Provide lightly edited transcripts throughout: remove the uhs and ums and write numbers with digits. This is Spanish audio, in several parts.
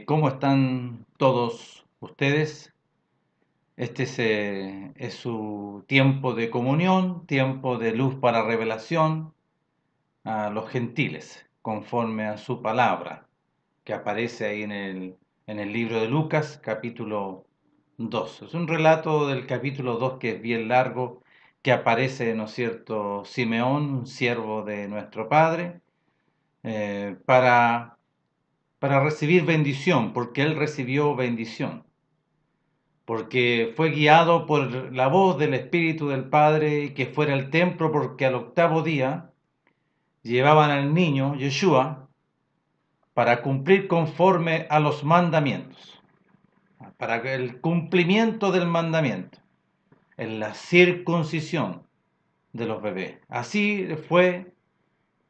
¿Cómo están todos ustedes? Este es su tiempo de comunión, tiempo de luz para revelación a los gentiles, conforme a su palabra, que aparece ahí en el libro de Lucas, capítulo 2. Es un relato del capítulo 2 que es bien largo, que aparece, ¿no es cierto?, Simeón, un siervo de nuestro Padre, eh, para, para recibir bendición, porque él recibió bendición. Porque fue guiado por la voz del Espíritu del Padre que fuera al templo, porque al octavo día llevaban al niño Yeshua para cumplir conforme a los mandamientos, para el cumplimiento del mandamiento, en la circuncisión de los bebés. Así fue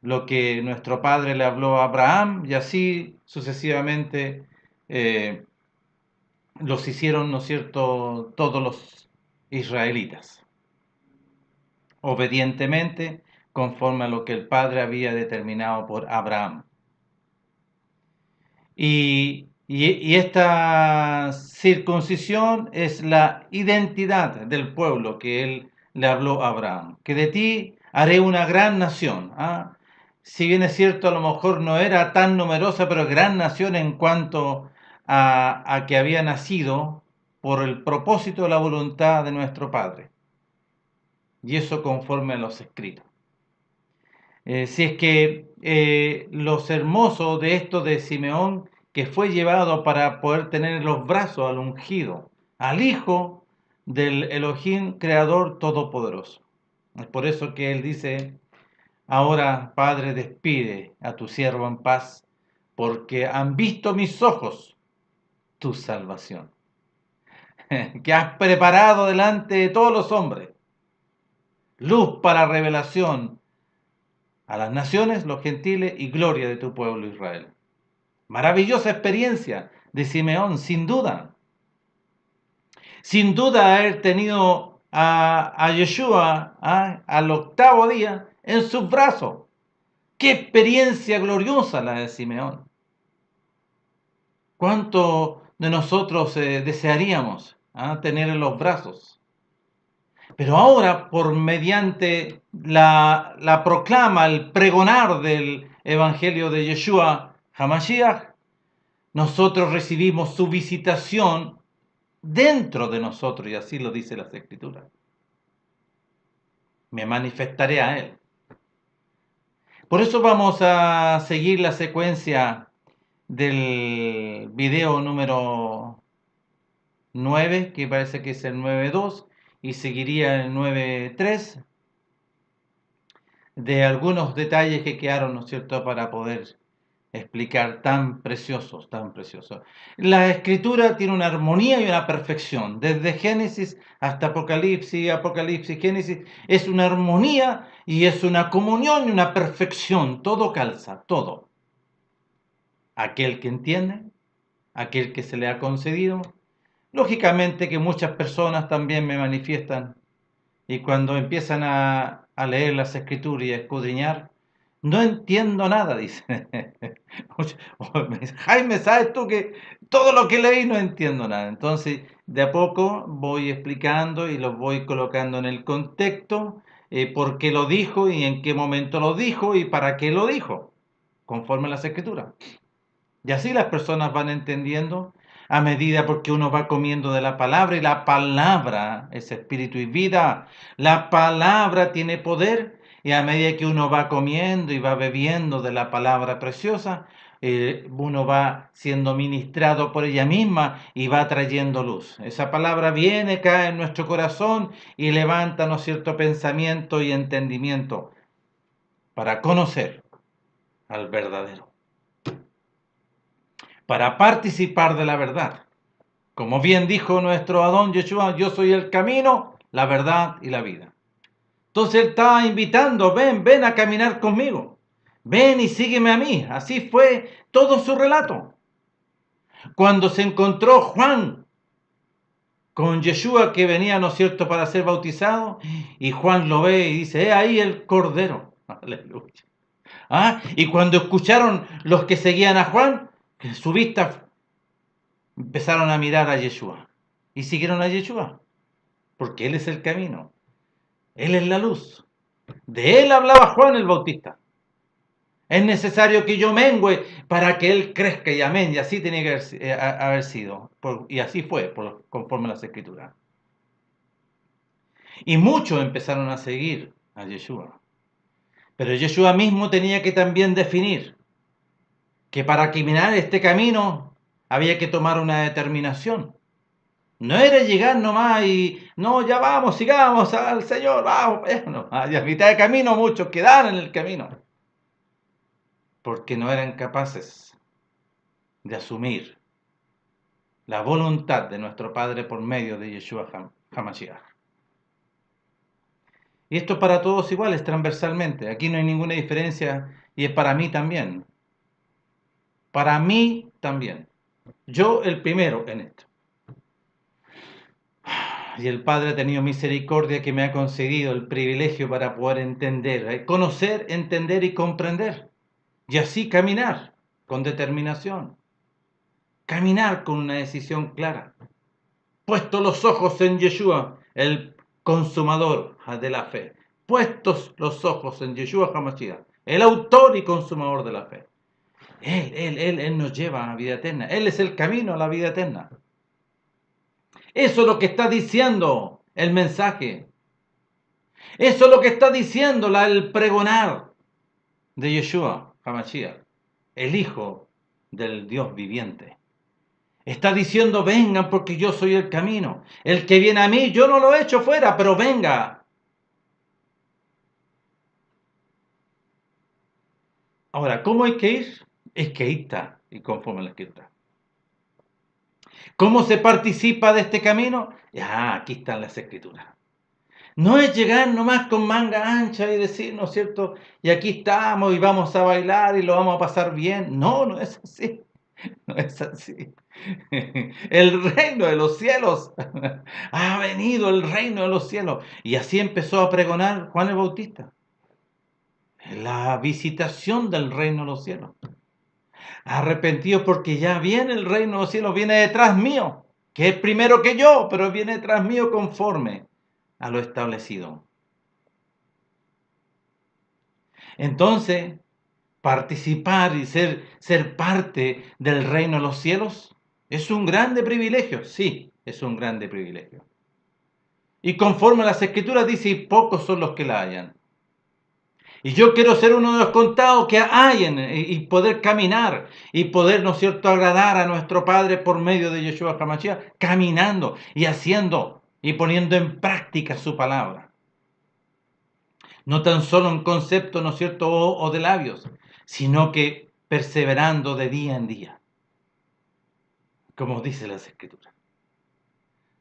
lo que nuestro Padre le habló a Abraham y así sucesivamente eh, los hicieron, ¿no es cierto?, todos los israelitas, obedientemente, conforme a lo que el Padre había determinado por Abraham. Y esta circuncisión es la identidad del pueblo que él le habló a Abraham, que de ti haré una gran nación. ¿Ah? Si bien es cierto, a lo mejor no era tan numerosa, pero gran nación en cuanto a que había nacido por el propósito de la voluntad de nuestro Padre. Y eso conforme a los escritos. Si es que los hermosos de esto de Simeón, que fue llevado para poder tener en los brazos al ungido, al Hijo del Elohim Creador Todopoderoso. Es por eso que él dice, ahora Padre, despide a tu siervo en paz, porque han visto mis ojos tu salvación, que has preparado delante de todos los hombres, luz para revelación a las naciones, los gentiles, y gloria de tu pueblo Israel. Maravillosa experiencia de Simeón, sin duda. Sin duda haber tenido a Yeshua al octavo día en sus brazos. ¡Qué experiencia gloriosa la de Simeón! ¿Cuánto de nosotros desearíamos tener en los brazos? Pero ahora, por mediante la proclama, el pregonar del Evangelio de Yeshua Hamashiach, nosotros recibimos su visitación dentro de nosotros, y así lo dice las Escrituras. Me manifestaré a Él. Por eso vamos a seguir la secuencia del video número 9, que parece que es el 9.2, y seguiría el 9.3, de algunos detalles que quedaron, ¿no es cierto?, para poder explicar tan preciosos, tan preciosos. La escritura tiene una armonía y una perfección. Desde Génesis hasta Apocalipsis, Apocalipsis, Génesis, es una armonía y es una comunión y una perfección. Todo calza, todo. Aquel que entiende, aquel que se le ha concedido. Lógicamente que muchas personas también me manifiestan y cuando empiezan a leer las escrituras y a escudriñar, no entiendo nada, dice. Jaime, ¿sabes tú que todo lo que leí no entiendo nada? Entonces, de a poco voy explicando y los voy colocando en el contexto, por qué lo dijo y en qué momento lo dijo y para qué lo dijo, conforme a las escrituras. Y así las personas van entendiendo a medida porque uno va comiendo de la palabra y la palabra es espíritu y vida. La palabra tiene poder y a medida que uno va comiendo y va bebiendo de la palabra preciosa, uno va siendo ministrado por ella misma y va trayendo luz. Esa palabra viene, cae en nuestro corazón y levanta, ¿no es cierto?, pensamiento y entendimiento para conocer al verdadero, para participar de la verdad. Como bien dijo nuestro Adón Yeshua, yo soy el camino, la verdad y la vida. Entonces él estaba invitando, ven a caminar conmigo. Ven y sígueme a mí. Así fue todo su relato. Cuando se encontró Juan con Yeshua que venía, ¿no es cierto?, para ser bautizado, y Juan lo ve y dice, ahí el Cordero. Aleluya. Y cuando escucharon los que seguían a Juan, su vista empezaron a mirar a Yeshua y siguieron a Yeshua, porque Él es el camino, Él es la luz. De Él hablaba Juan el Bautista. Es necesario que yo mengüe para que Él crezca, y amén. Y así tenía que haber sido. Y así fue, conforme a las Escrituras. Y muchos empezaron a seguir a Yeshua. Pero Yeshua mismo tenía que también definir que para caminar este camino había que tomar una determinación. No era llegar nomás y, no, ya vamos, sigamos al Señor, vamos. Bueno, a mitad de camino muchos quedaron en el camino, porque no eran capaces de asumir la voluntad de nuestro Padre por medio de Yeshua HaMashiach. Y esto es para todos iguales, transversalmente. Aquí no hay ninguna diferencia y es para mí también. Para mí también. Yo el primero en esto. Y el Padre ha tenido misericordia que me ha concedido el privilegio para poder entender, conocer, entender y comprender. Y así caminar con determinación. Caminar con una decisión clara. Puesto los ojos en Yeshua, el consumador de la fe. Puestos los ojos en Yeshua HaMashiach, el autor y consumador de la fe. Él nos lleva a la vida eterna. Él es el camino a la vida eterna. Eso es lo que está diciendo el mensaje. Eso es lo que está diciendo el pregonar de Yeshua HaMashiach, el Hijo del Dios viviente. Está diciendo, vengan porque yo soy el camino. El que viene a mí, yo no lo echo fuera, pero venga. Ahora, ¿cómo hay que ir? Es que ahí está, y conforme a la Escritura. ¿Cómo se participa de este camino? Aquí están las Escrituras. No es llegar nomás con manga ancha y decir, ¿no es cierto? Y aquí estamos y vamos a bailar y lo vamos a pasar bien. No, no es así. No es así. El reino de los cielos. Ha venido el reino de los cielos. Y así empezó a pregonar Juan el Bautista. La visitación del reino de los cielos. Arrepentidos porque ya viene el reino de los cielos, viene detrás mío, que es primero que yo, pero viene detrás mío conforme a lo establecido. Entonces, participar y ser parte del reino de los cielos es un grande privilegio, sí, es un grande privilegio. Y conforme a las Escrituras dice, y pocos son los que la hallan. Y yo quiero ser uno de los contados que hallen y poder caminar y poder, ¿no es cierto?, agradar a nuestro Padre por medio de Yeshua HaMashiach, caminando y haciendo y poniendo en práctica su palabra. No tan solo en concepto, ¿no es cierto?, o de labios, sino que perseverando de día en día, como dice las Escrituras.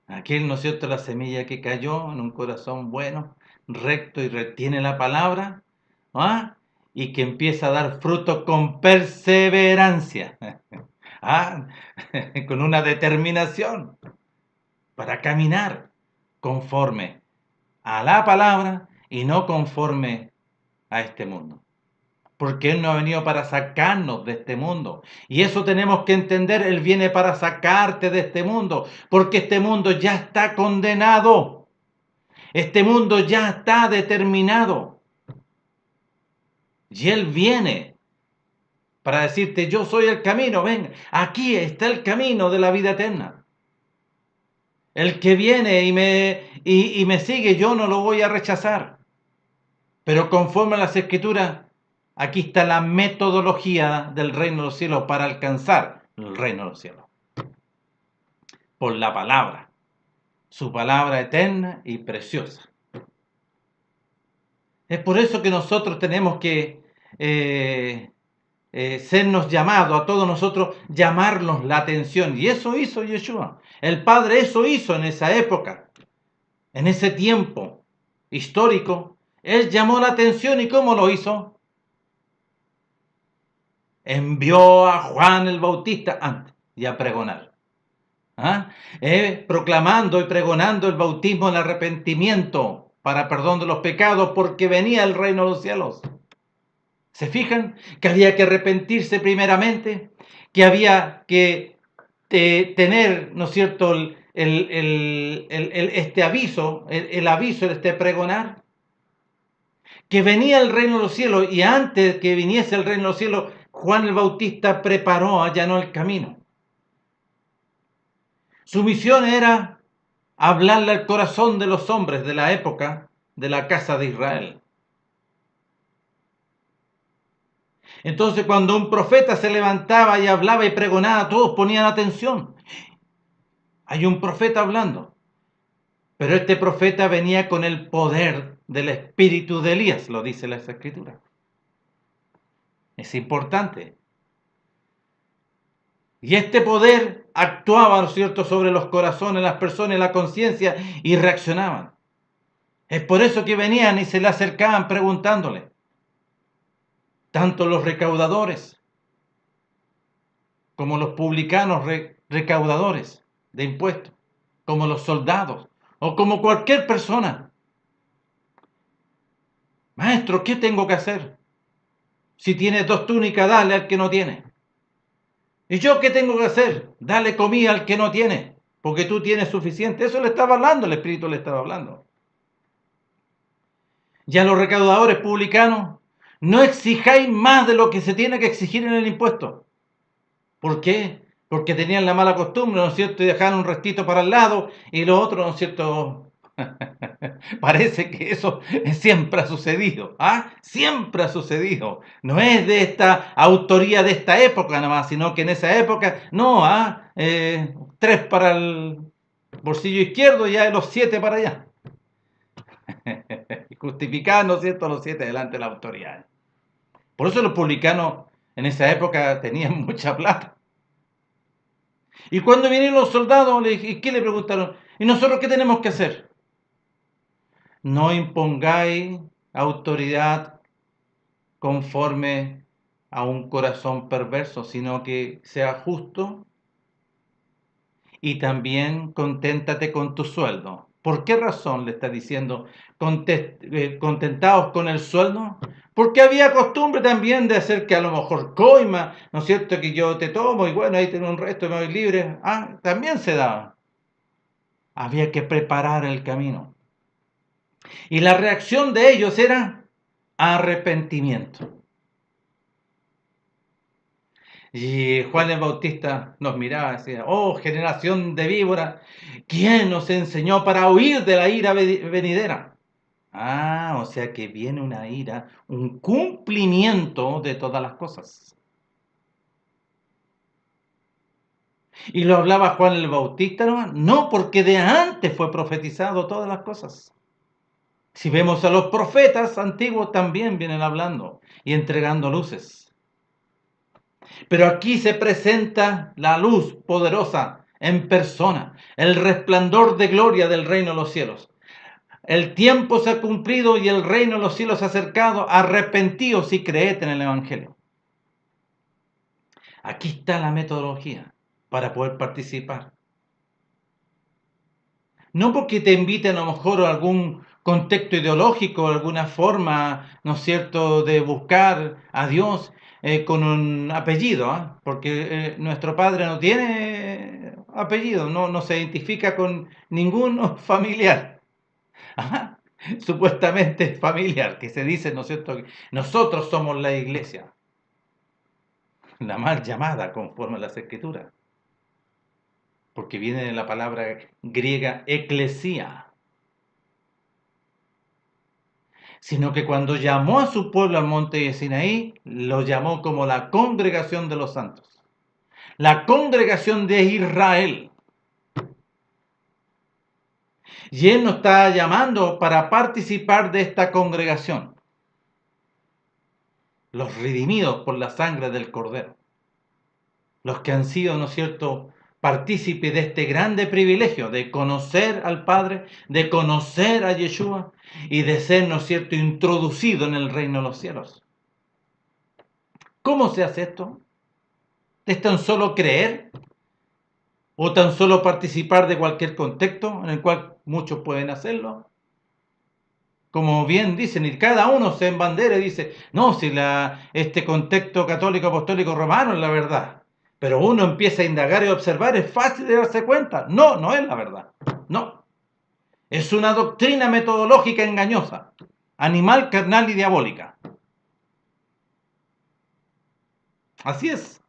Aquel, ¿no es cierto?, la semilla que cayó en un corazón bueno, recto y retiene la palabra, ¿ah?, y que empieza a dar fruto con perseverancia, ¿ah?, con una determinación para caminar conforme a la palabra y no conforme a este mundo. Porque Él no ha venido para sacarnos de este mundo. Y eso tenemos que entender, Él viene para sacarte de este mundo, porque este mundo ya está condenado. Este mundo ya está determinado. Y Él viene para decirte, yo soy el camino, ven, aquí está el camino de la vida eterna. El que viene y me sigue, yo no lo voy a rechazar. Pero conforme a las Escrituras, aquí está la metodología del reino de los cielos para alcanzar el reino de los cielos. Por la palabra, su palabra eterna y preciosa. Es por eso que nosotros tenemos que sernos llamados, a todos nosotros, llamarnos la atención. Y eso hizo Yeshua. El Padre eso hizo en esa época, en ese tiempo histórico. Él llamó la atención, ¿y cómo lo hizo? Envió a Juan el Bautista antes y a pregonar. Proclamando y pregonando el bautismo en arrepentimiento para perdón de los pecados, porque venía el reino de los cielos. ¿Se fijan? Que había que arrepentirse primeramente, que había que tener, ¿no es cierto?, este aviso, el aviso, este pregonar, que venía el reino de los cielos, y antes que viniese el reino de los cielos, Juan el Bautista preparó, allanó el camino. Su misión era hablarle al corazón de los hombres de la época de la casa de Israel. Entonces, cuando un profeta se levantaba y hablaba y pregonaba, todos ponían atención. Hay un profeta hablando, pero este profeta venía con el poder del espíritu de Elías, lo dice la Escritura. Es importante. Y este poder actuaba, ¿no es cierto?, sobre los corazones, las personas, la conciencia, y reaccionaban. Es por eso que venían y se le acercaban preguntándole. Tanto los recaudadores como los publicanos recaudadores de impuestos, como los soldados, o como cualquier persona. Maestro, ¿qué tengo que hacer? Si tienes 2 túnicas, dale al que no tiene. ¿Y yo qué tengo que hacer? Dale comida al que no tiene, porque tú tienes suficiente. Eso le estaba hablando, el Espíritu le estaba hablando. Y a los recaudadores publicanos, no exijáis más de lo que se tiene que exigir en el impuesto. ¿Por qué? Porque tenían la mala costumbre, ¿no es cierto? Y dejaban un restito para el lado y lo otro, ¿no es cierto? Parece que eso siempre ha sucedido, ¿ah? Siempre ha sucedido. No es de esta autoría de esta época nada más, sino que en esa época, no, 3 para el bolsillo izquierdo y ya de los 7 para allá. Justificando, ¿no es cierto?, los 7 delante de la autoridad. Por eso los publicanos en esa época tenían mucha plata. Y cuando vinieron los soldados, ¿qué le preguntaron? ¿Y nosotros qué tenemos que hacer? No impongáis autoridad conforme a un corazón perverso, sino que sea justo y también conténtate con tu sueldo. ¿Por qué razón le está diciendo contentaos con el sueldo? Porque había costumbre también de hacer que a lo mejor coima, ¿no es cierto?, que yo te tomo y bueno, ahí tengo un resto, me voy libre. También se daba. Había que preparar el camino. Y la reacción de ellos era arrepentimiento. Y Juan el Bautista nos miraba y decía, oh, generación de víboras, ¿quién nos enseñó para huir de la ira venidera? O sea que viene una ira, un cumplimiento de todas las cosas. Y lo hablaba Juan el Bautista, no, porque de antes fue profetizado todas las cosas. Si vemos a los profetas antiguos también vienen hablando y entregando luces. Pero aquí se presenta la luz poderosa en persona, el resplandor de gloria del reino de los cielos. El tiempo se ha cumplido y el reino de los cielos se ha acercado. Arrepentíos y creed en el Evangelio. Aquí está la metodología para poder participar. No porque te inviten a lo mejor a algún contexto ideológico, alguna forma, ¿no es cierto?, de buscar a Dios con un apellido, porque nuestro Padre no tiene apellido, no se identifica con ningún familiar. Ajá. Supuestamente familiar, que se dice, ¿no es cierto?, que nosotros somos la iglesia, la mal llamada conforme a las Escrituras, porque viene de la palabra griega eclesía, sino que cuando llamó a su pueblo al monte de Sinaí, lo llamó como la congregación de los santos, la congregación de Israel. Y Él nos está llamando para participar de esta congregación, los redimidos por la sangre del Cordero, los que han sido, ¿no es cierto?, partícipes de este grande privilegio de conocer al Padre, de conocer a Yeshua y de ser, ¿no es cierto?, introducido en el reino de los cielos. ¿Cómo se hace esto? ¿Es tan solo creer? ¿O tan solo participar de cualquier contexto en el cual muchos pueden hacerlo? Como bien dicen, y cada uno se embandera y dice, no, si este contexto católico, apostólico, romano es la verdad. Pero uno empieza a indagar y observar, es fácil de darse cuenta. No, no es la verdad. No. Es una doctrina metodológica engañosa, animal, carnal y diabólica. Así es.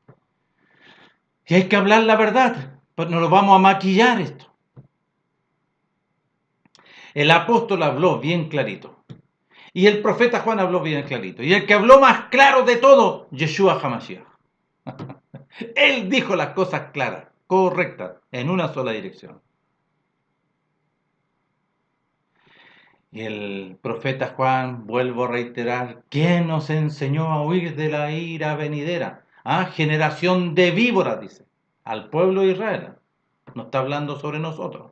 Y hay que hablar la verdad, pues no lo vamos a maquillar esto. El apóstol habló bien clarito. Y el profeta Juan habló bien clarito. Y el que habló más claro de todo, Yeshua HaMashiach. Él dijo las cosas claras, correctas, en una sola dirección. Y el profeta Juan, vuelvo a reiterar, ¿quién nos enseñó a huir de la ira venidera? Ah, generación de víboras, dice, al pueblo de Israel. No está hablando sobre nosotros,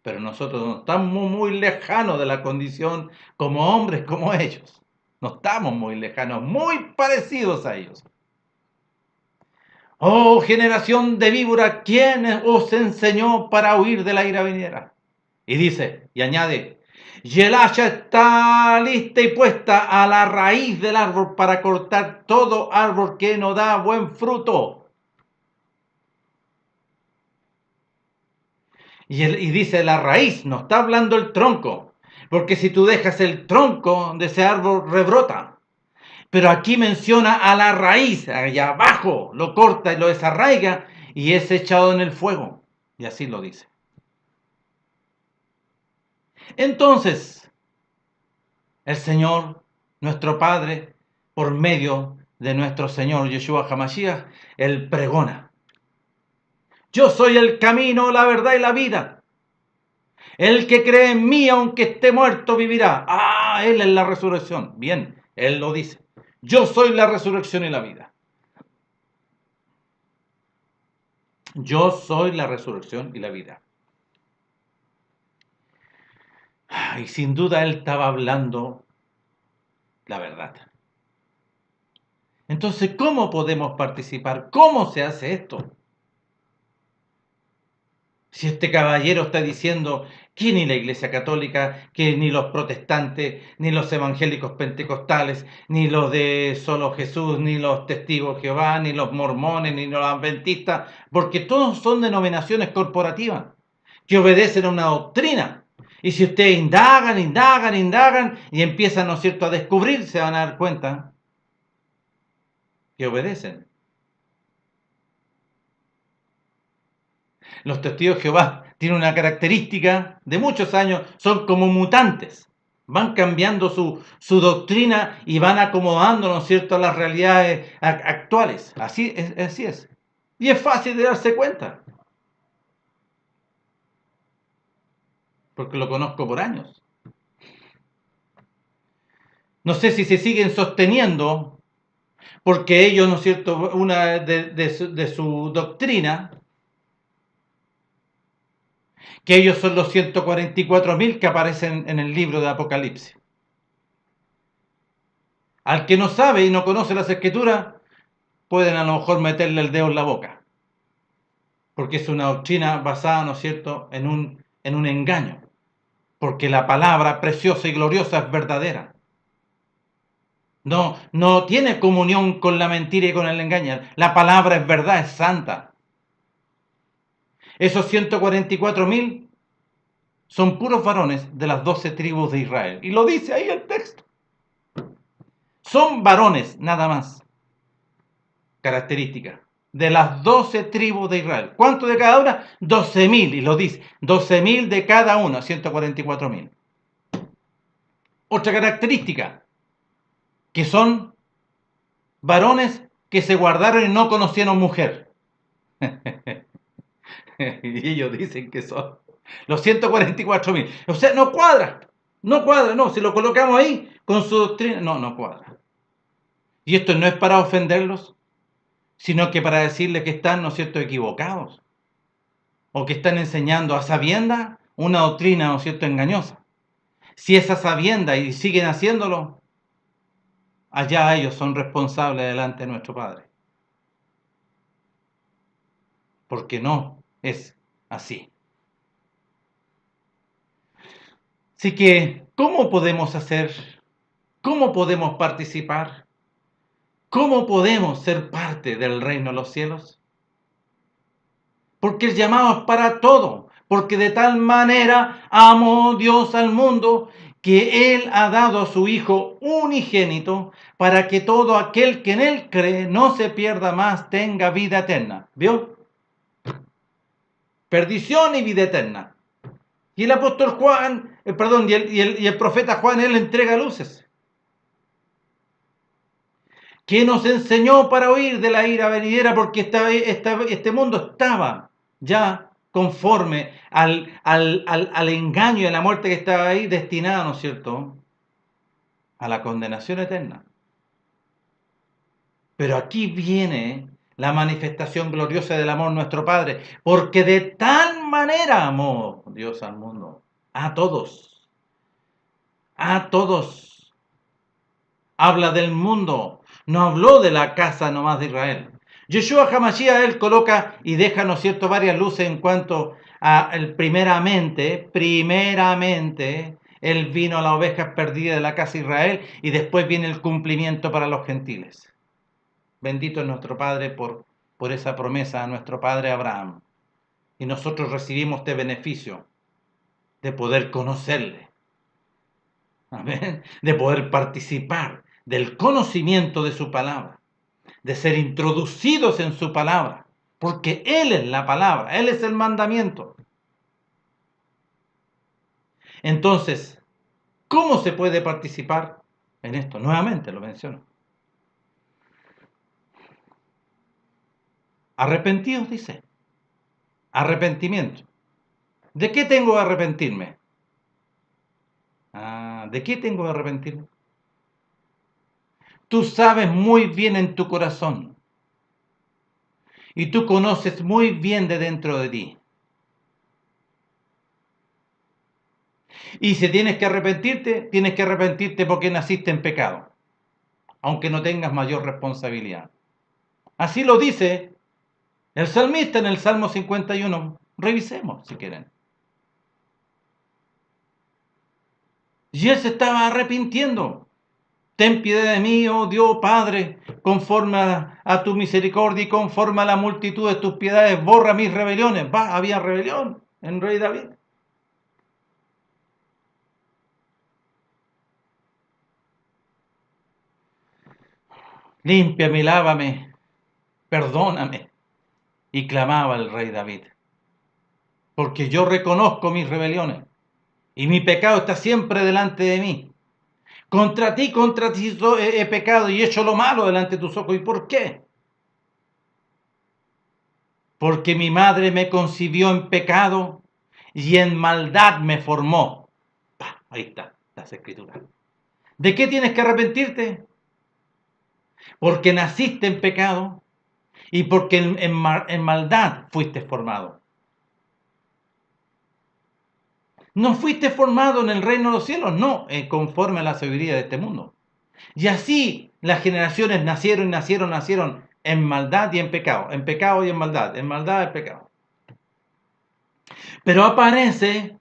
pero nosotros no estamos muy lejanos de la condición como hombres como ellos. No estamos muy lejanos, muy parecidos a ellos. Oh, generación de víbora, ¿quién os enseñó para huir de la ira venidera? Y dice, y añade, y el hacha está lista y puesta a la raíz del árbol para cortar todo árbol que no da buen fruto. Y dice la raíz, no está hablando el tronco, porque si tú dejas el tronco de ese árbol rebrota. Pero aquí menciona a la raíz, allá abajo, lo corta y lo desarraiga y es echado en el fuego. Y así lo dice. Entonces, el Señor, nuestro Padre, por medio de nuestro Señor Yeshua HaMashiach, Él pregona. Yo soy el camino, la verdad y la vida. El que cree en mí, aunque esté muerto, vivirá. Ah, Él es la resurrección. Bien, Él lo dice. Yo soy la resurrección y la vida. Yo soy la resurrección y la vida. Y sin duda Él estaba hablando la verdad. Entonces, ¿cómo podemos participar? ¿Cómo se hace esto? Si este caballero está diciendo que ni la Iglesia Católica, que ni los protestantes, ni los evangélicos pentecostales, ni los de solo Jesús, ni los testigos de Jehová, ni los mormones, ni los adventistas, porque todos son denominaciones corporativas que obedecen a una doctrina. Y si ustedes indagan y empiezan, ¿no es cierto?, a descubrir, se van a dar cuenta que obedecen. Los testigos de Jehová tienen una característica de muchos años, son como mutantes. Van cambiando su doctrina y van acomodando, ¿no es cierto?, a las realidades actuales. Así es. Y es fácil de darse cuenta, porque lo conozco por años. No sé si se siguen sosteniendo, porque ellos, ¿no es cierto?, una de su doctrina, que ellos son los 144.000 que aparecen en el libro de Apocalipsis. Al que no sabe y no conoce las escrituras, pueden a lo mejor meterle el dedo en la boca, porque es una doctrina basada, ¿no es cierto?, en un engaño, porque la palabra preciosa y gloriosa es verdadera. No tiene comunión con la mentira y con el engaño. La palabra es verdad, es santa. Esos 144.000 son puros varones de las 12 tribus de Israel. Y lo dice ahí el texto. Son varones, nada más. Característica. De las 12 tribus de Israel. ¿Cuánto de cada una? 12.000. Y lo dice. 12.000 de cada una. 144.000. Otra característica. Que son varones que se guardaron y no conocieron mujer. Y ellos dicen que son los 144.000. O sea, no cuadra. No. Si lo colocamos ahí con su doctrina, no cuadra. Y esto no es para ofenderlos, sino que para decirles que están, ¿no es cierto?, equivocados. O que están enseñando a sabienda una doctrina, ¿no es cierto?, engañosa. Si es a sabienda y siguen haciéndolo, allá ellos son responsables delante de nuestro Padre. Porque no es así. Así que, ¿cómo podemos hacer? ¿Cómo podemos participar? ¿Cómo podemos ser parte del reino de los cielos? porque el llamado es para todo, porque de tal manera amó Dios al mundo que Él ha dado a su Hijo unigénito para que todo aquel que en Él cree no se pierda más, tenga vida eterna. ¿Vio? Perdición y vida eterna. Y el apóstol Juan, y el profeta Juan, él entrega luces. Que nos enseñó para huir de la ira venidera, porque este mundo estaba ya conforme al engaño y a la muerte que estaba ahí, destinada, ¿no es cierto?, a la condenación eterna. Pero aquí viene la manifestación gloriosa del amor nuestro Padre, porque de tal manera amó Dios al mundo, a todos, a todos. Habla del mundo, no habló de la casa nomás de Israel. Yeshua HaMashiach, él coloca y deja, ¿no es cierto?, varias luces en cuanto a el primeramente, él vino a las ovejas perdidas de la casa de Israel y después viene el cumplimiento para los gentiles. Bendito es nuestro Padre por esa promesa a nuestro Padre Abraham. Y nosotros recibimos este beneficio de poder conocerle. Amén. De poder participar del conocimiento de su palabra, de ser introducidos en su palabra, porque Él es la palabra, Él es el mandamiento. Entonces, ¿cómo se puede participar en esto? Nuevamente lo menciono. Arrepentidos, dice. Arrepentimiento. ¿De qué tengo que arrepentirme? ¿De qué tengo que arrepentirme? Tú sabes muy bien en tu corazón y tú conoces muy bien de dentro de ti. Y si tienes que arrepentirte porque naciste en pecado, aunque no tengas mayor responsabilidad. Así lo dice el salmista en el Salmo 51. Revisemos si quieren. Y él se estaba arrepintiendo. Ten piedad de mí, oh Dios Padre, conforme a tu misericordia y conforme a la multitud de tus piedades, borra mis rebeliones. Había rebelión en rey David. Límpiame, lávame, perdóname. Y clamaba el rey David. Porque yo reconozco mis rebeliones y mi pecado está siempre delante de mí. Contra ti he pecado y he hecho lo malo delante de tus ojos. ¿Y por qué? Porque mi madre me concibió en pecado y en maldad me formó. Ahí está, las escrituras. ¿De qué tienes que arrepentirte? Porque naciste en pecado y porque en maldad fuiste formado. No fuiste formado en el reino de los cielos, no, conforme a la sabiduría de este mundo. Y así las generaciones nacieron en maldad y en pecado y en maldad y pecado. Pero aparece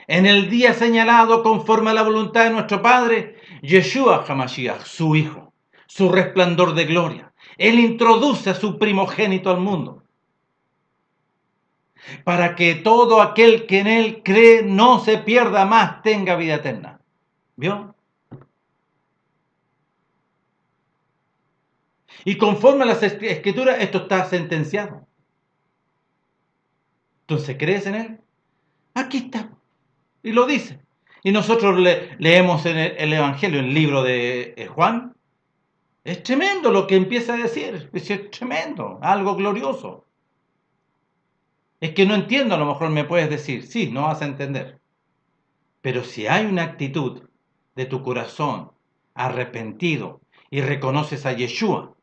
en el día señalado conforme a la voluntad de nuestro Padre, Yeshua HaMashiach, su Hijo, su resplandor de gloria. Él introduce a su primogénito al mundo, para que todo aquel que en Él cree no se pierda más, tenga vida eterna. ¿Vio? Y conforme a las escrituras, esto está sentenciado. Entonces, ¿crees en Él? Aquí está. Y lo dice. Y nosotros leemos en el Evangelio, el libro de Juan. Es tremendo lo que empieza a decir. Es tremendo, algo glorioso. Es que no entiendo, a lo mejor me puedes decir. Sí, no vas a entender. Pero si hay una actitud de tu corazón arrepentido y reconoces a Yeshua,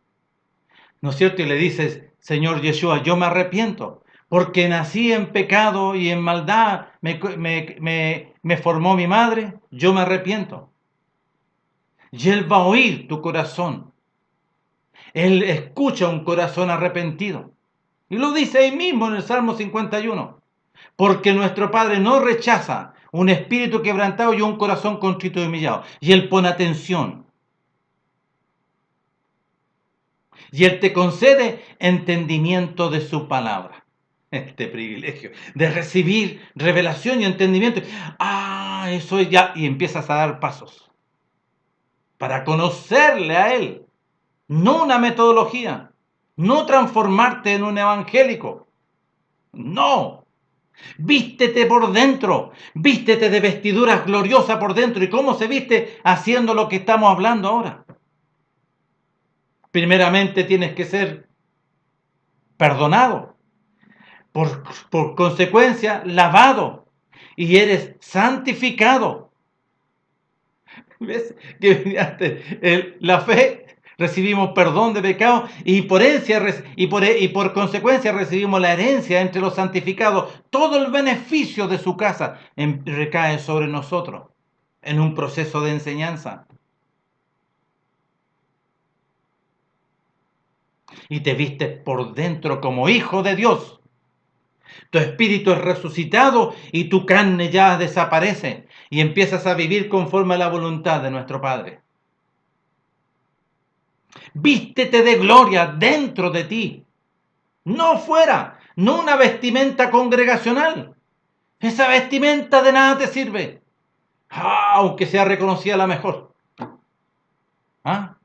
¿no es cierto? Y le dices, Señor Yeshua, yo me arrepiento, porque nací en pecado y en maldad, me formó mi madre, yo me arrepiento. Y Él va a oír tu corazón. Él escucha un corazón arrepentido. Y lo dice ahí mismo en el Salmo 51. Porque nuestro Padre no rechaza un espíritu quebrantado y un corazón contrito y humillado. Y Él pone atención. Y Él te concede entendimiento de su palabra. este privilegio de recibir revelación y entendimiento. Ah, eso es ya. Y empiezas a dar pasos para conocerle a Él. No una metodología. No transformarte en un evangélico. No. Vístete por dentro. Vístete de vestiduras gloriosas por dentro. ¿Y cómo se viste? Haciendo lo que estamos hablando ahora. Primeramente tienes que ser perdonado. Por consecuencia, lavado. Y eres santificado. ¿Ves? Que mediante la fe recibimos perdón de pecados y por consecuencia recibimos la herencia entre los santificados. Todo el beneficio de su casa recae sobre nosotros en un proceso de enseñanza. Y te vistes por dentro como hijo de Dios. Tu espíritu es resucitado y tu carne ya desaparece y empiezas a vivir conforme a la voluntad de nuestro Padre. Vístete de gloria dentro de ti, no fuera, no una vestimenta congregacional. Esa vestimenta de nada te sirve, aunque sea reconocida la mejor. ¿Ah?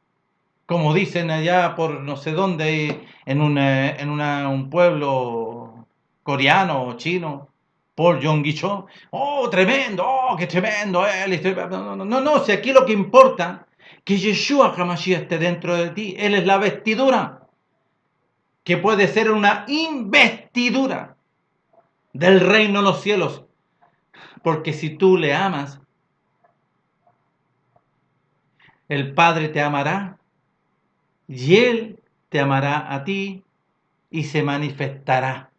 Como dicen allá por no sé dónde, un pueblo coreano o chino, Paul Yong-gi-cho, oh, tremendo, oh, qué tremendo él. No, si aquí lo que importa que Yeshua HaMashiach esté dentro de ti, Él es la vestidura, que puede ser una investidura del reino de los cielos, porque si tú le amas, el Padre te amará y Él te amará a ti y se manifestará.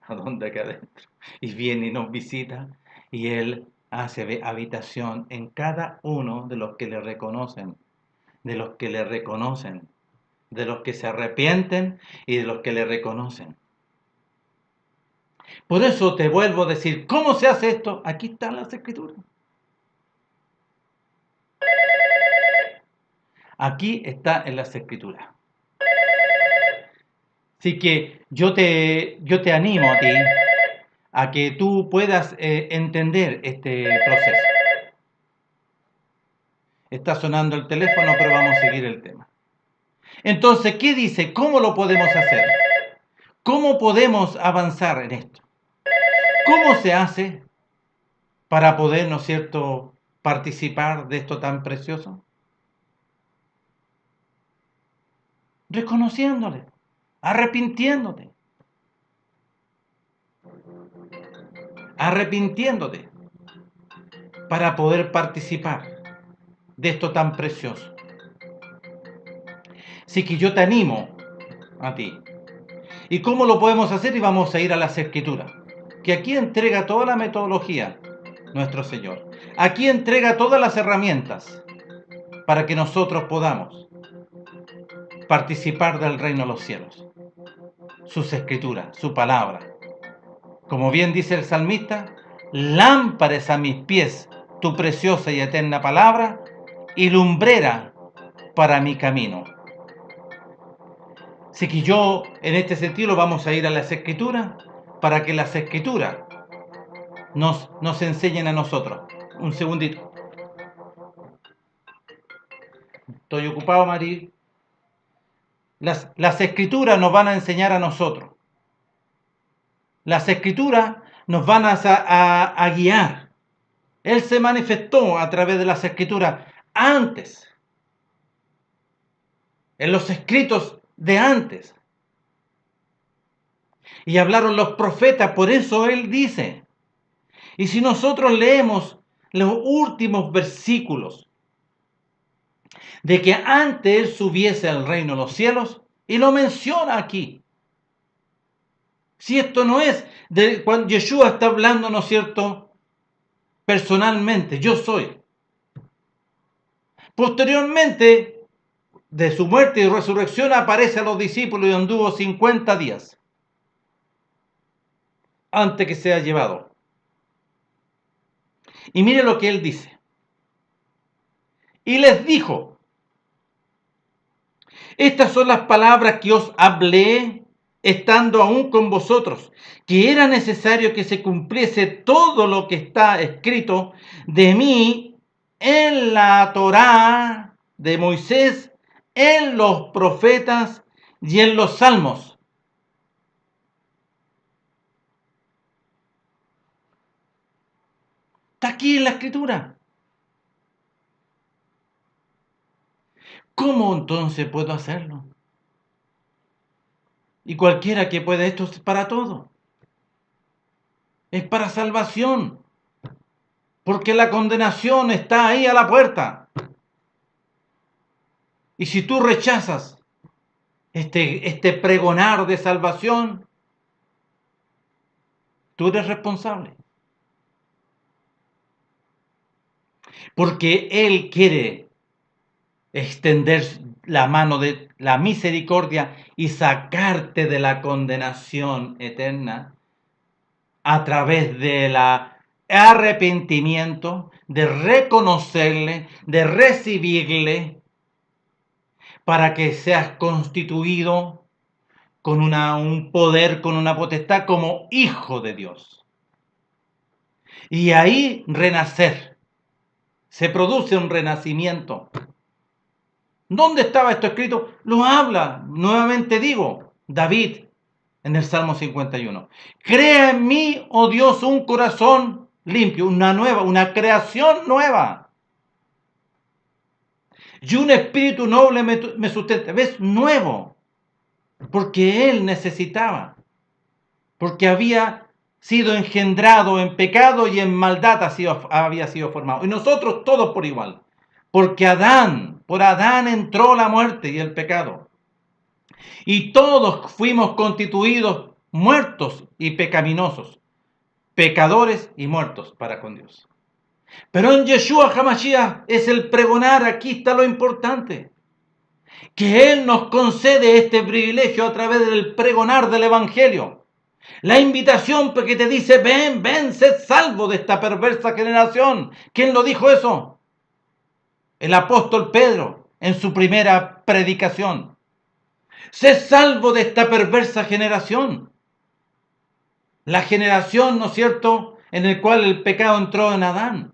¿A dónde? Acá adentro. Y viene y nos visita y Él hace habitación en cada uno de los que le reconocen, de los que le reconocen, de los que se arrepienten y de los que le reconocen. Por eso te vuelvo a decir, ¿cómo se hace esto? Aquí están las escrituras. Aquí está en las escrituras. Así que yo te animo a ti a que tú puedas entender este proceso. Está sonando el teléfono, pero vamos a seguir el tema. Entonces, ¿qué dice? ¿Cómo lo podemos hacer? ¿Cómo podemos avanzar en esto? ¿Cómo se hace para poder, ¿no es cierto?, participar de esto tan precioso? Reconociéndole, arrepintiéndote para poder participar de esto tan precioso. Así que yo te animo a ti. ¿Y cómo lo podemos hacer? Y vamos a ir a las escrituras, que aquí entrega toda la metodología nuestro Señor. Aquí entrega todas las herramientas para que nosotros podamos participar del reino de los cielos. Sus escrituras, su palabra. Como bien dice el salmista, lámpara es a mis pies tu preciosa y eterna palabra y lumbrera para mi camino. Así que yo, en este sentido, vamos a ir a las escrituras para que las escrituras nos enseñen a nosotros. Un segundito. Estoy ocupado, Mari. Las escrituras nos van a enseñar a nosotros. Las escrituras nos van a guiar. Él se manifestó a través de las escrituras antes, en los escritos de antes. Y hablaron los profetas, por eso Él dice. Y si nosotros leemos los últimos versículos de que antes Él subiese al reino de los cielos, y lo menciona aquí. Si esto no es de cuando Yeshua está hablando, ¿no es cierto?, personalmente, yo soy. Posteriormente, de su muerte y resurrección, aparece a los discípulos y anduvo 50 días antes que sea llevado. Y mire lo que Él dice. Y les dijo, estas son las palabras que os hablé estando aún con vosotros, que era necesario que se cumpliese todo lo que está escrito de mí en la Torá de Moisés, en los profetas y en los salmos. Está aquí en la escritura. ¿Cómo entonces puedo hacerlo? Y cualquiera que pueda, esto es para todo. Es para salvación. Porque la condenación está ahí a la puerta. Y si tú rechazas este pregonar de salvación, tú eres responsable. Porque Él quiere extender la mano de la misericordia y sacarte de la condenación eterna a través del arrepentimiento, de reconocerle, de recibirle, para que seas constituido con un poder, con una potestad como hijo de Dios. Y ahí renacer. Se produce un renacimiento. ¿Dónde estaba esto escrito? Lo habla, nuevamente digo, David en el Salmo 51. Crea en mí, oh Dios, un corazón limpio, una creación nueva. Y un espíritu noble me sustenta. ¿Ves? Nuevo. Porque él necesitaba. Porque había sido engendrado en pecado y en maldad había sido formado. Y nosotros todos por igual. Porque por Adán entró la muerte y el pecado. Y todos fuimos constituidos muertos y pecaminosos, pecadores y muertos para con Dios. Pero en Yeshua HaMashiach es el pregonar, aquí está lo importante, que Él nos concede este privilegio a través del pregonar del Evangelio. La invitación que te dice, ven, ven, sed salvo de esta perversa generación. ¿Quién lo dijo eso? El apóstol Pedro en su primera predicación. Sé salvo de esta perversa generación. La generación, ¿no es cierto?, en el cual el pecado entró en Adán.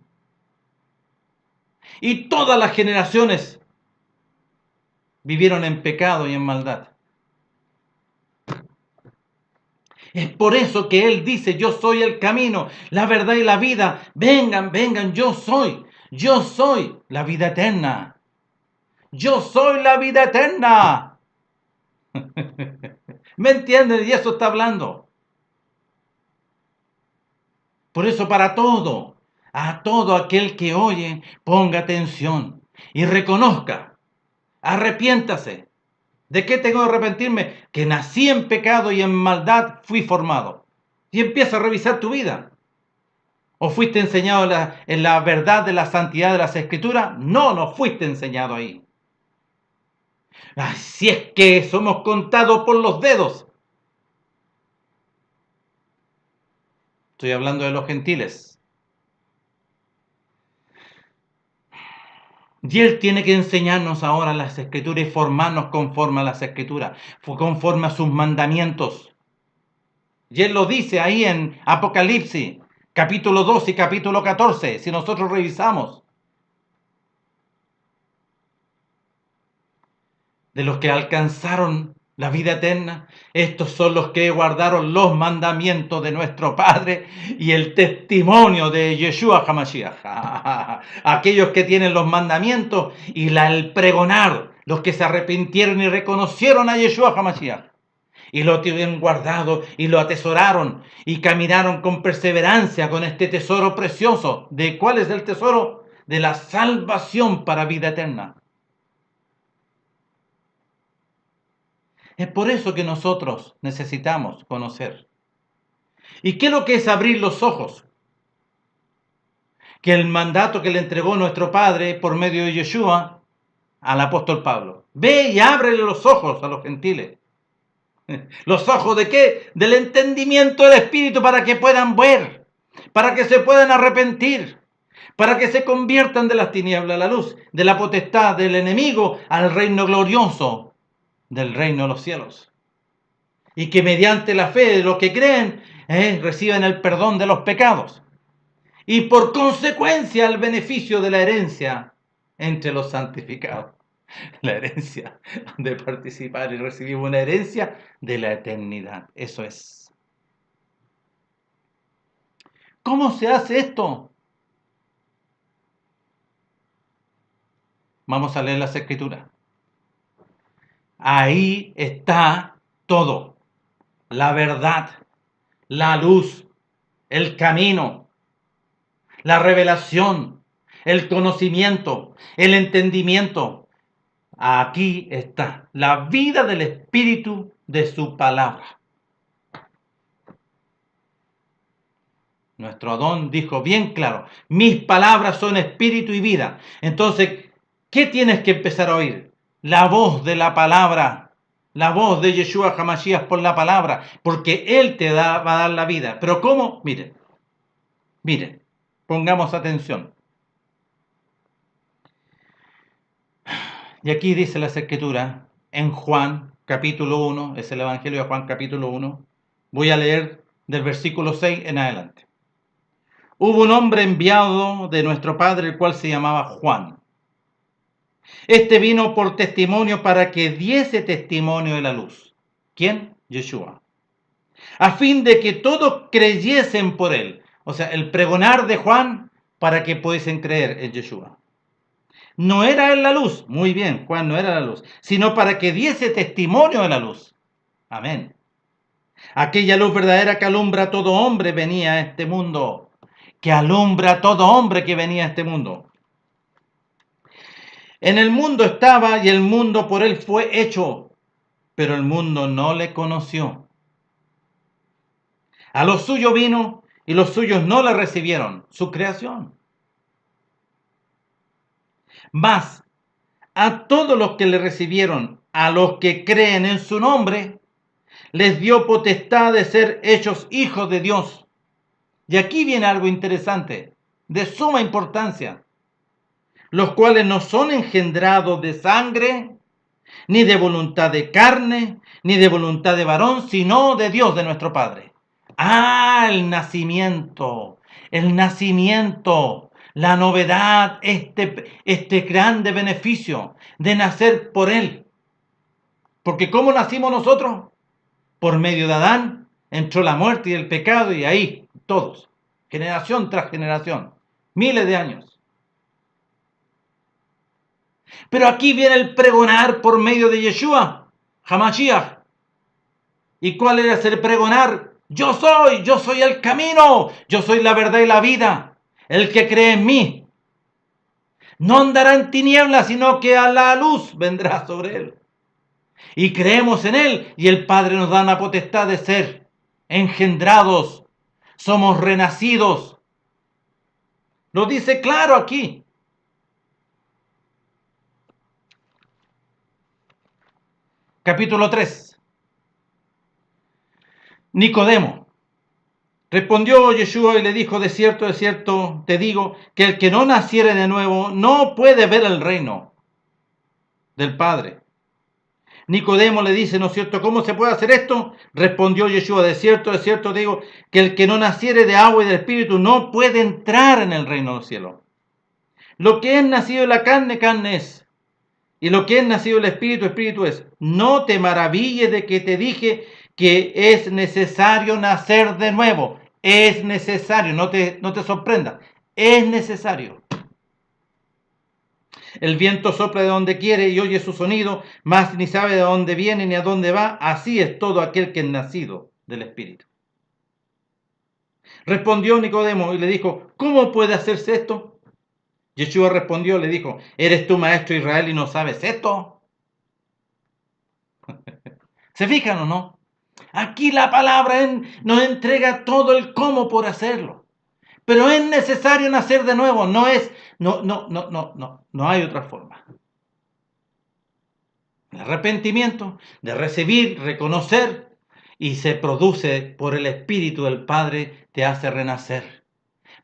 Y todas las generaciones vivieron en pecado y en maldad. Es por eso que Él dice, yo soy el camino, la verdad y la vida. Vengan, vengan, yo soy la vida eterna. Yo soy la vida eterna. ¿Me entienden? Y eso está hablando. Por eso a todo aquel que oye, ponga atención y reconozca, arrepiéntase. ¿De qué tengo que arrepentirme? Que nací en pecado y en maldad fui formado. Y empieza a revisar tu vida. ¿O fuiste enseñado en la verdad de la santidad de las Escrituras? No, no fuiste enseñado ahí. Así es que somos contados por los dedos. Estoy hablando de los gentiles. Y Él tiene que enseñarnos ahora las Escrituras y formarnos conforme a las Escrituras, conforme a sus mandamientos. Y Él lo dice ahí en Apocalipsis, capítulo 2 y capítulo 14, si nosotros revisamos. De los que alcanzaron la vida eterna, estos son los que guardaron los mandamientos de nuestro Padre y el testimonio de Yeshua HaMashiach. Aquellos que tienen los mandamientos y el pregonar, los que se arrepintieron y reconocieron a Yeshua HaMashiach. Y lo tuvieron guardado y lo atesoraron y caminaron con perseverancia con este tesoro precioso. ¿De cuál es el tesoro? De la salvación para vida eterna. Es por eso que nosotros necesitamos conocer. ¿Y qué es lo que es abrir los ojos? Que el mandato que le entregó nuestro Padre por medio de Yeshua al apóstol Pablo. Ve y ábrele los ojos a los gentiles. ¿Los ojos de qué? Del entendimiento del Espíritu para que puedan ver, para que se puedan arrepentir, para que se conviertan de las tinieblas a la luz, de la potestad del enemigo al reino glorioso del reino de los cielos. y que mediante la fe de los que creen reciben el perdón de los pecados y por consecuencia el beneficio de la herencia entre los santificados. La herencia de participar y recibir una herencia de la eternidad. Eso es. ¿Cómo se hace esto? Vamos a leer las Escrituras. Ahí está todo. La verdad, la luz, el camino, la revelación, el conocimiento, el entendimiento. Aquí está la vida del Espíritu de su palabra. Nuestro Adón dijo bien claro, mis palabras son espíritu y vida. Entonces, ¿qué tienes que empezar a oír? La voz de la palabra, la voz de Yeshua HaMashiach por la palabra, porque Él te va a dar la vida. ¿Pero cómo? Miren, pongamos atención. Y aquí dice las Escrituras, en Juan capítulo 1, es el Evangelio de Juan capítulo 1, voy a leer del versículo 6 en adelante. Hubo un hombre enviado de nuestro Padre, el cual se llamaba Juan. Este vino por testimonio para que diese testimonio de la luz. ¿Quién? Yeshua. A fin de que todos creyesen por él. O sea, el pregonar de Juan para que pudiesen creer en Yeshua. No era él la luz, muy bien, Juan no era la luz, sino para que diese testimonio de la luz. Amén. Aquella luz verdadera que alumbra a todo hombre venía a este mundo. Que alumbra a todo hombre que venía a este mundo. En el mundo estaba y el mundo por él fue hecho, pero el mundo no le conoció. A los suyos vino y los suyos no le recibieron, su creación. Mas a todos los que le recibieron, a los que creen en su nombre, les dio potestad de ser hechos hijos de Dios. Y aquí viene algo interesante, de suma importancia. Los cuales no son engendrados de sangre, ni de voluntad de carne, ni de voluntad de varón, sino de Dios, de nuestro Padre. El nacimiento, la novedad, este grande beneficio de nacer por Él. Porque ¿cómo nacimos nosotros? Por medio de Adán entró la muerte y el pecado y ahí todos, generación tras generación, miles de años. Pero aquí viene el pregonar por medio de Yeshua, HaMashiach. ¿Y cuál era ese pregonar? Yo soy el camino, yo soy la verdad y la vida. El que cree en mí no andará en tinieblas, sino que a la luz vendrá sobre él. Y creemos en él y el Padre nos da la potestad de ser engendrados. Somos renacidos. Lo dice claro aquí. Capítulo 3. Nicodemo. Respondió Yeshua y le dijo, de cierto te digo, que el que no naciere de nuevo no puede ver el reino del Padre. Nicodemo le dice, ¿no es cierto? ¿Cómo se puede hacer esto? Respondió Yeshua, de cierto te digo, que el que no naciere de agua y del Espíritu no puede entrar en el reino del cielo. Lo que es nacido de la carne, carne es. Y lo que es nacido del Espíritu, Espíritu es. No te maravilles de que te dije que es necesario nacer de nuevo. Es necesario, no te sorprendas. Es necesario. El viento sopla de donde quiere y oye su sonido, mas ni sabe de dónde viene ni a dónde va. Así es todo aquel que es nacido del Espíritu. Respondió Nicodemo y le dijo, ¿cómo puede hacerse esto? Yeshua respondió, le dijo, ¿eres tú maestro Israel y no sabes esto? ¿Se fijan o no? Aquí la palabra nos entrega todo el cómo por hacerlo. Pero es necesario nacer de nuevo, no hay otra forma. El arrepentimiento, de recibir, reconocer, y se produce por el Espíritu del Padre, te hace renacer.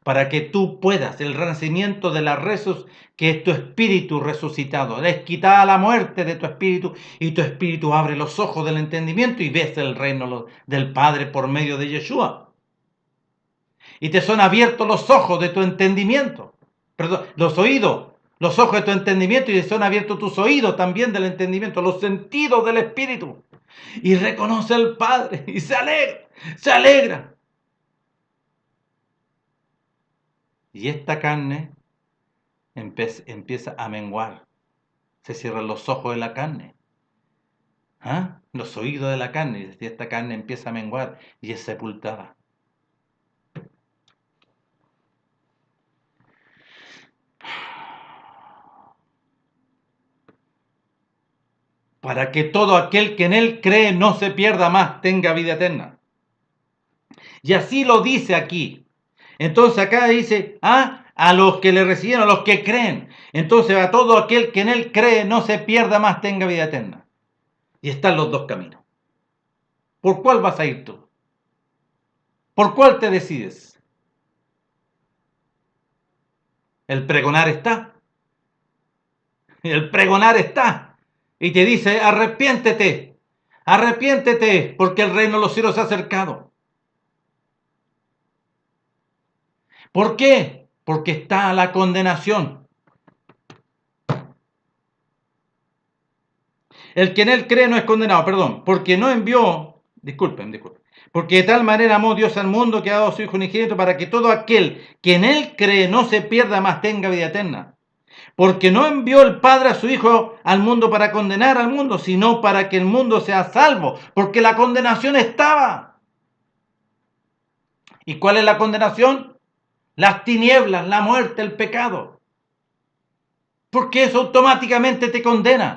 para que tú puedas, el renacimiento de la resus, que es tu espíritu resucitado. Es quitada la muerte de tu espíritu y tu espíritu abre los ojos del entendimiento y ves el reino del Padre por medio de Yeshua. Y te son abiertos los ojos de tu entendimiento, perdón, los oídos, los ojos de tu entendimiento y te son abiertos tus oídos también del entendimiento, los sentidos del espíritu. Y reconoce al Padre y se alegra. Y esta carne empieza a menguar. Se cierran los ojos de la carne, los oídos de la carne, y esta carne empieza a menguar y es sepultada. Para que todo aquel que en él cree no se pierda más, tenga vida eterna. Y así lo dice aquí. Entonces acá dice, a los que le recibieron, a los que creen. Entonces a todo aquel que en él cree no se pierda más, tenga vida eterna. Y están los dos caminos. ¿Por cuál vas a ir tú? ¿Por cuál te decides? El pregonar está. El pregonar está. Y te dice, arrepiéntete, porque el reino de los cielos se ha acercado. ¿Por qué? Porque está la condenación. El que en él cree no es condenado, porque no envió, disculpen, porque de tal manera amó Dios al mundo que ha dado a su Hijo unigénito para que todo aquel que en él cree no se pierda, más tenga vida eterna. Porque no envió el Padre a su Hijo al mundo para condenar al mundo, sino para que el mundo sea salvo, porque la condenación estaba. ¿Y cuál es la condenación? Las tinieblas, la muerte, el pecado. Porque eso automáticamente te condena.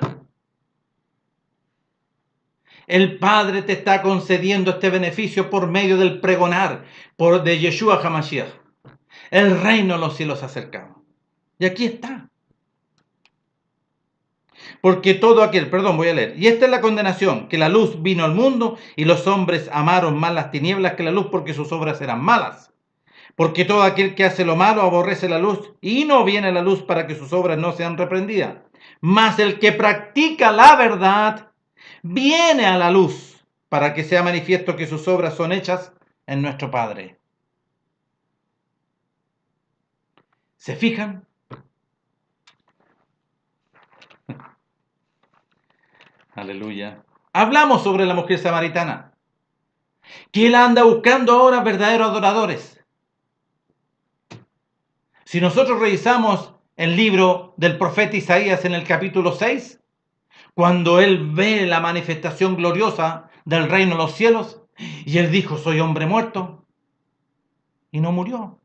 El Padre te está concediendo este beneficio por medio del pregonar de Yeshua HaMashiach. El reino de los cielos acercado. Y aquí está. Porque todo aquel, voy a leer. Y esta es la condenación, que la luz vino al mundo y los hombres amaron más las tinieblas que la luz porque sus obras eran malas. Porque todo aquel que hace lo malo aborrece la luz y no viene a la luz para que sus obras no sean reprendidas. Mas el que practica la verdad viene a la luz para que sea manifiesto que sus obras son hechas en nuestro Padre. ¿Se fijan? Aleluya. Hablamos sobre la mujer samaritana, que él anda buscando ahora verdaderos adoradores. Si nosotros revisamos el libro del profeta Isaías en el capítulo 6, cuando él ve la manifestación gloriosa del reino de los cielos, y él dijo, soy hombre muerto, y no murió.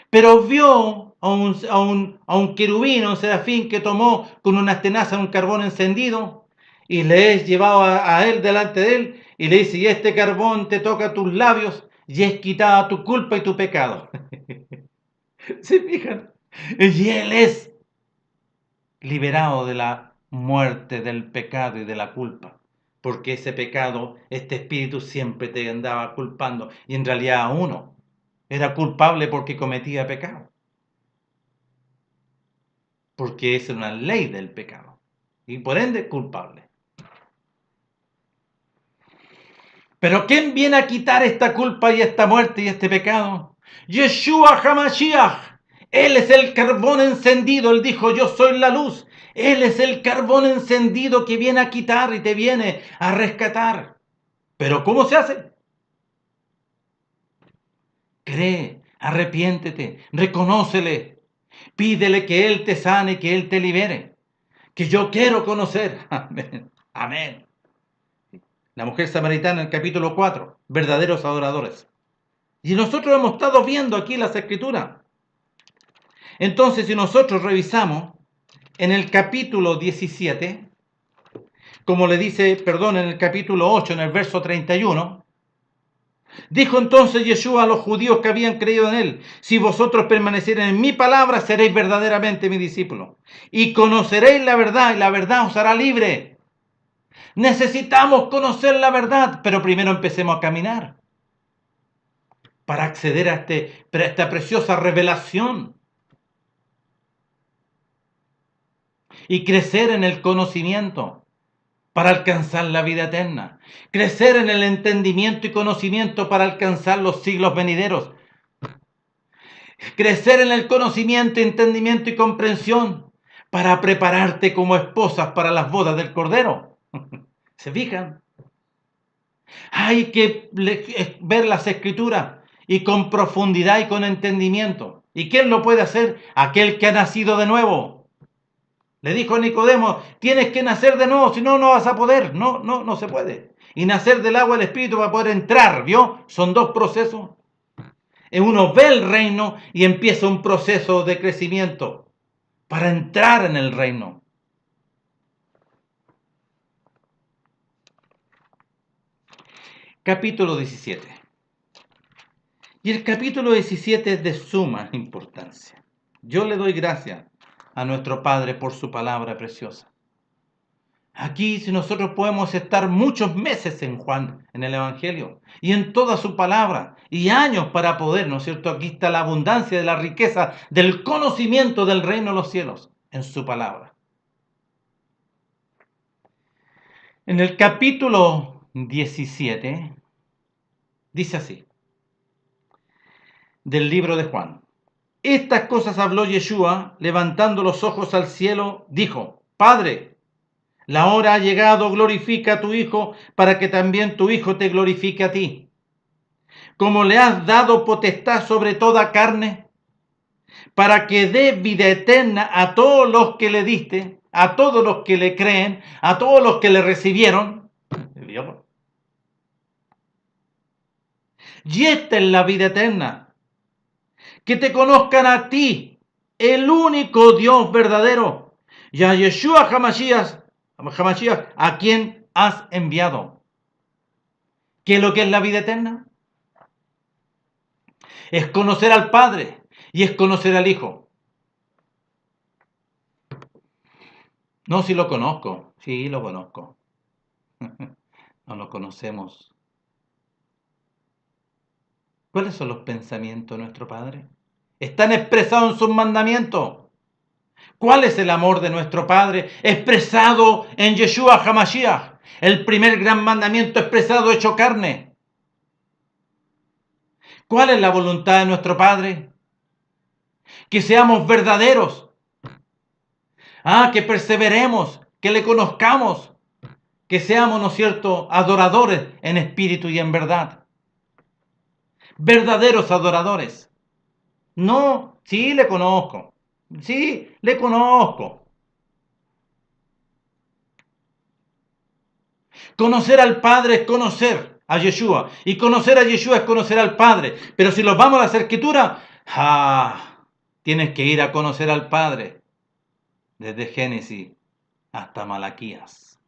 Pero vio a un querubín, a un serafín que tomó con unas tenazas un carbón encendido, y le es llevado a él delante de él, y le dice, y este carbón te toca tus labios, y es quitada tu culpa y tu pecado. ¿Se fijan? Y él es liberado de la muerte, del pecado y de la culpa. Porque ese pecado, este espíritu siempre te andaba culpando. Y en realidad a uno era culpable porque cometía pecado. Porque es una ley del pecado. Y por ende culpable. Pero ¿quién viene a quitar esta culpa y esta muerte y este pecado? Yeshua HaMashiach. Él es el carbón encendido. Él dijo, yo soy la luz. Él es el carbón encendido que viene a quitar y te viene a rescatar. ¿Pero cómo se hace? Cree, arrepiéntete, reconócele. Pídele que Él te sane, que Él te libere. Que yo quiero conocer. Amén. Amén. La mujer samaritana en el capítulo 4. Verdaderos adoradores. Y nosotros hemos estado viendo aquí las escrituras. Entonces, si nosotros revisamos en el capítulo 17, como le dice, en el capítulo 8, en el verso 31, dijo entonces Yeshua a los judíos que habían creído en él, si vosotros permaneciereis en mi palabra, seréis verdaderamente mi discípulo, y conoceréis la verdad, y la verdad os hará libre. Necesitamos conocer la verdad, pero primero empecemos a caminar. para acceder a esta preciosa revelación y crecer en el conocimiento para alcanzar la vida eterna, crecer en el entendimiento y conocimiento para alcanzar los siglos venideros, crecer en el conocimiento, entendimiento y comprensión para prepararte como esposas para las bodas del Cordero. ¿Se fijan? Hay que ver las Escrituras y con profundidad y con entendimiento. ¿Y quién lo puede hacer? Aquel que ha nacido de nuevo. Le dijo a Nicodemo, tienes que nacer de nuevo, si no, no vas a poder. No se puede. Y nacer del agua del Espíritu para poder entrar, ¿vio? Son dos procesos. Uno ve el reino y empieza un proceso de crecimiento para entrar en el reino. Capítulo 17. Y el capítulo 17 es de suma importancia. Yo le doy gracias a nuestro Padre por su palabra preciosa. Aquí, si nosotros podemos estar muchos meses en Juan, en el Evangelio, y en toda su palabra, y años para poder, ¿no es cierto? Aquí está la abundancia de la riqueza del conocimiento del reino de los cielos, en su palabra. En el capítulo 17, dice así, del libro de Juan. Estas cosas habló Yeshua, levantando los ojos al cielo, dijo, Padre, la hora ha llegado, glorifica a tu Hijo, para que también tu Hijo te glorifique a ti. Como le has dado potestad sobre toda carne, para que dé vida eterna a todos los que le diste, a todos los que le creen, a todos los que le recibieron. Y esta es la vida eterna, que te conozcan a ti, el único Dios verdadero, y a Yeshua Hamashiach, a quien has enviado. ¿Qué es lo que es la vida eterna? Es conocer al Padre y es conocer al Hijo. No, si lo conozco, sí lo conozco. No lo conocemos. ¿Cuáles son los pensamientos de nuestro Padre? Están expresados en sus mandamientos. ¿Cuál es el amor de nuestro Padre expresado en Yeshua HaMashiach? El primer gran mandamiento expresado hecho carne. ¿Cuál es la voluntad de nuestro Padre? Que seamos verdaderos. Que perseveremos, que le conozcamos, que seamos, ¿no es cierto?, adoradores en espíritu y en verdad. Verdaderos adoradores. No, sí le conozco. Sí, le conozco. Conocer al Padre es conocer a Yeshua. Y conocer a Yeshua es conocer al Padre. Pero si los vamos a la Escritura, tienes que ir a conocer al Padre. Desde Génesis hasta Malaquías.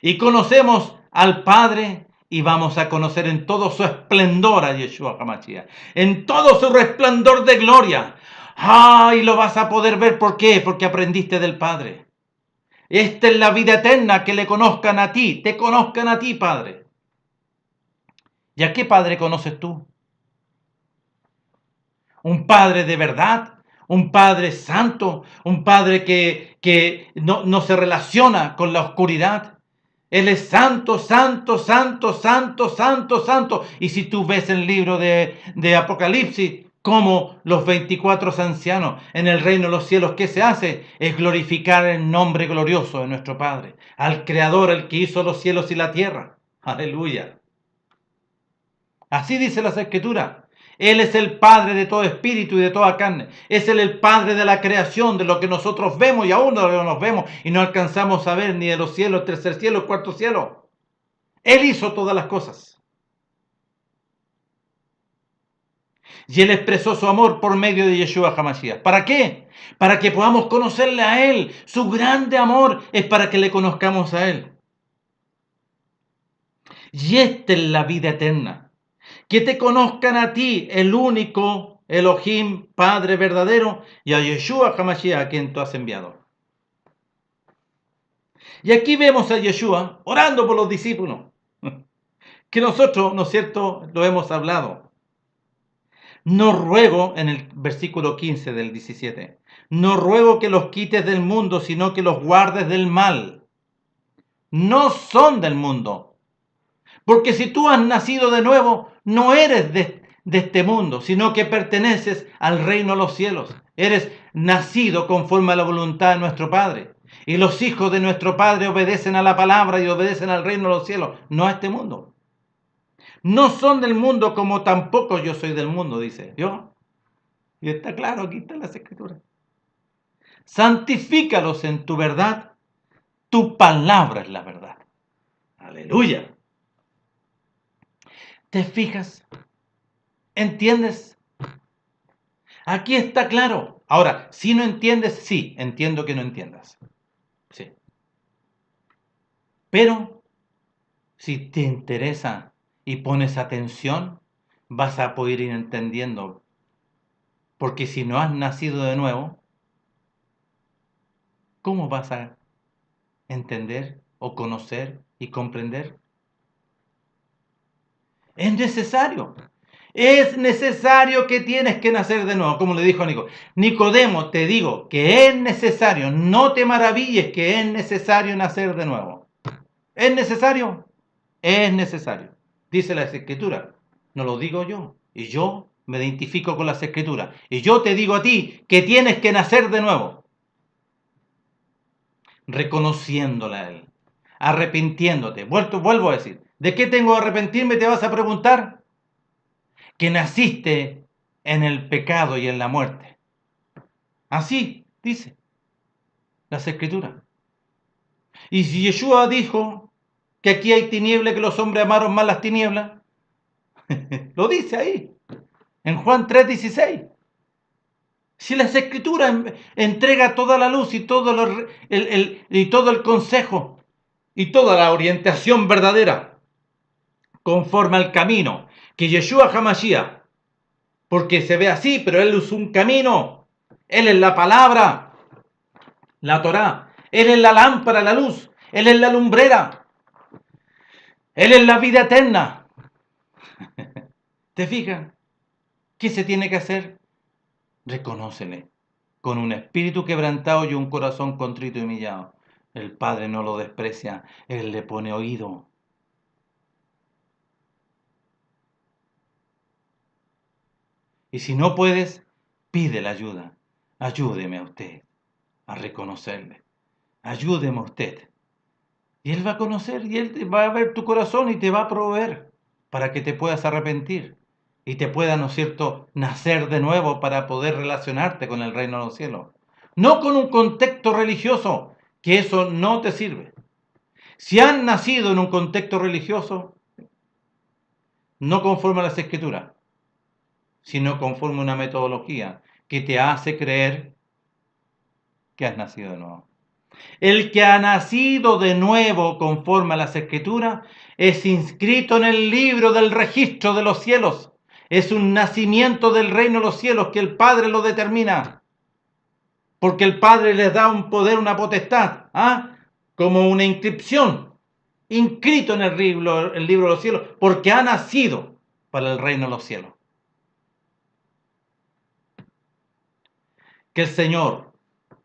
Y conocemos al Padre y vamos a conocer en todo su esplendor a Yeshua HaMashiach. En todo su resplandor de gloria. Y lo vas a poder ver. ¿Por qué? Porque aprendiste del Padre. Esta es la vida eterna, que le conozcan a ti, te conozcan a ti, Padre. ¿Y a qué Padre conoces tú? ¿Un Padre de verdad? ¿Un Padre santo? ¿Un Padre que no se relaciona con la oscuridad? Él es santo, santo, santo, santo, santo, santo. Y si tú ves el libro de Apocalipsis, como los 24 ancianos en el reino de los cielos, ¿qué se hace? Es glorificar el nombre glorioso de nuestro Padre, al Creador, el que hizo los cielos y la tierra. Aleluya. Así dice las Escrituras. Él es el Padre de todo espíritu y de toda carne. Es Él el Padre de la creación, de lo que nosotros vemos y aún no nos vemos y no alcanzamos a ver ni de los cielos, el tercer cielo, el cuarto cielo. Él hizo todas las cosas. Y Él expresó su amor por medio de Yeshua HaMashiach. ¿Para qué? Para que podamos conocerle a Él. Su grande amor es para que le conozcamos a Él. Y esta es la vida eterna. Que te conozcan a ti, el único Elohim, Padre verdadero, y a Yeshua HaMashiach, a quien tú has enviado. Y aquí vemos a Yeshua orando por los discípulos. que nosotros, ¿no es cierto?, lo hemos hablado. No ruego, en el versículo 15 del 17, no ruego que los quites del mundo, sino que los guardes del mal. No son del mundo. Porque si tú has nacido de nuevo, no eres de este mundo, sino que perteneces al reino de los cielos. Eres nacido conforme a la voluntad de nuestro Padre. Y los hijos de nuestro Padre obedecen a la palabra y obedecen al reino de los cielos, no a este mundo. No son del mundo como tampoco yo soy del mundo, dice Dios. Y está claro, aquí está las escrituras. Santifícalos en tu verdad, tu palabra es la verdad. Aleluya. ¿Te fijas? ¿Entiendes? Aquí está claro. Ahora, si no entiendes, sí, entiendo que no entiendas. Sí. Pero si te interesa y pones atención, vas a poder ir entendiendo. Porque si no has nacido de nuevo, ¿cómo vas a entender o conocer y comprender? Es necesario. Es necesario que tienes que nacer de nuevo, como le dijo a Nicodemo, te digo que es necesario, no te maravilles que es necesario nacer de nuevo. ¿Es necesario? Es necesario. Dice la Escritura, no lo digo yo. Y yo me identifico con las Escrituras. Y yo te digo a ti que tienes que nacer de nuevo. Reconociéndola a Él. Arrepintiéndote. Vuelvo a decir, ¿de qué tengo que arrepentirme? Te vas a preguntar. Que naciste en el pecado y en la muerte. Así dice las Escrituras. Y si Yeshua dijo que aquí hay tinieblas, que los hombres amaron más las tinieblas, lo dice ahí, en Juan 3:16. Si las Escrituras entrega toda la luz y todo el consejo y toda la orientación verdadera conforme al camino que Yeshua Hamashiach, porque se ve así, pero Él es un camino, Él es la palabra, la Torá, Él es la lámpara, la luz, Él es la lumbrera, Él es la vida eterna. ¿Te fijas? ¿Qué se tiene que hacer? Reconócele, con un espíritu quebrantado y un corazón contrito y humillado. El Padre no lo desprecia, Él le pone oído. Y si no puedes, pide la ayuda. Ayúdeme a usted a reconocerle. Ayúdeme a usted. Y Él va a conocer y Él va a ver tu corazón y te va a proveer para que te puedas arrepentir y te pueda, ¿no es cierto?, nacer de nuevo para poder relacionarte con el reino de los cielos. No con un contexto religioso, que eso no te sirve. Si han nacido en un contexto religioso, no conforme a las escrituras, sino conforme a una metodología que te hace creer que has nacido de nuevo. El que ha nacido de nuevo conforme a las escrituras es inscrito en el libro del registro de los cielos. Es un nacimiento del reino de los cielos que el Padre lo determina. Porque el Padre les da un poder, una potestad, como una inscripción, inscrito en el libro de los cielos, porque ha nacido para el reino de los cielos. Que el Señor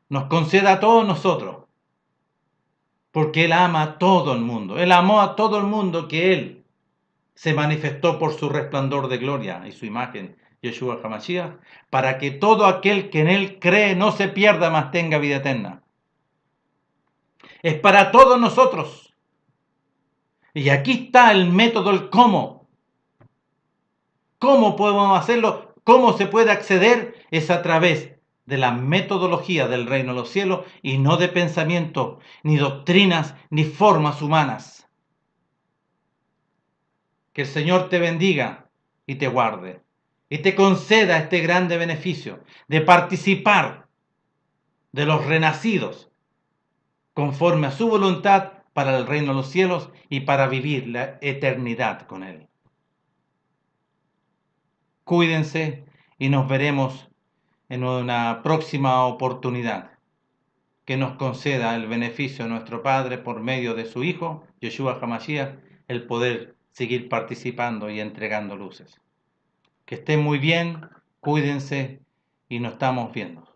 nos conceda a todos nosotros, porque Él ama a todo el mundo. Él amó a todo el mundo que Él se manifestó por su resplandor de gloria y su imagen, Yeshua HaMashiach, para que todo aquel que en Él cree no se pierda, mas tenga vida eterna. Es para todos nosotros. Y aquí está el método, el cómo. ¿Cómo podemos hacerlo? ¿Cómo se puede acceder? Es a través de la metodología del reino de los cielos y no de pensamiento, ni doctrinas, ni formas humanas. Que el Señor te bendiga y te guarde y te conceda este grande beneficio de participar de los renacidos conforme a su voluntad para el reino de los cielos y para vivir la eternidad con Él. Cuídense y nos veremos en una próxima oportunidad. Que nos conceda el beneficio de nuestro Padre por medio de su Hijo, Yeshua HaMashiach, el poder seguir participando y entregando luces. Que estén muy bien, cuídense y nos estamos viendo.